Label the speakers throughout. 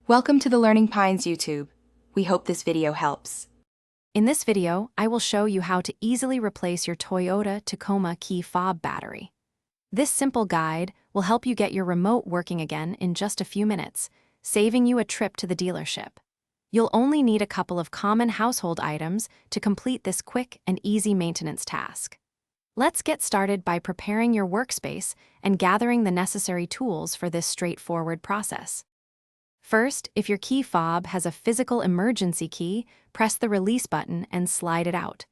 Speaker 1: Welcome to the Learning Pines YouTube. We hope this video helps.
Speaker 2: In this video, I will show you how to easily replace your Toyota Tacoma key fob battery. This simple guide will help you get your remote working again in just a few minutes, saving you a trip to the dealership. You'll only need a couple of common household items to complete this quick and easy maintenance task. Let's get started by preparing your workspace and gathering the necessary tools for this straightforward process. First, if your key fob has a physical emergency key, press the release button and slide it out.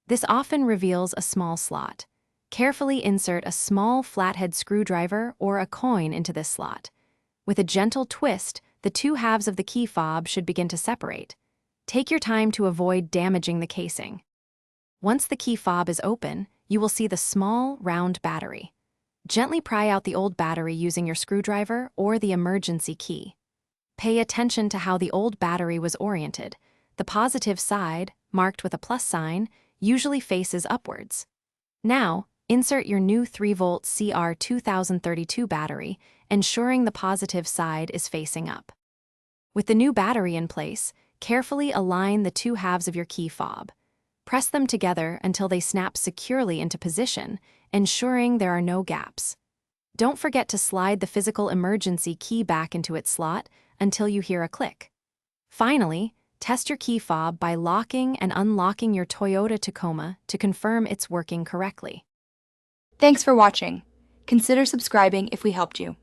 Speaker 2: This often reveals a small slot. Carefully insert a small flathead screwdriver or a coin into this slot. With a gentle twist, the two halves of the key fob should begin to separate. Take your time to avoid damaging the casing. Once the key fob is open, you will see the small, round battery. Gently pry out the old battery using your screwdriver or the emergency key. Pay attention to how the old battery was oriented. The positive side, marked with a plus sign, usually faces upwards. Now, insert your new 3-volt CR2032 battery, ensuring the positive side is facing up. With the new battery in place, carefully align the two halves of your key fob. Press them together until they snap securely into position, ensuring there are no gaps. Don't forget to slide the physical emergency key back into its slot until you hear a click. Finally, test your key fob by locking and unlocking your Toyota Tacoma to confirm it's working correctly.
Speaker 1: Thanks for watching. Consider subscribing if we helped you.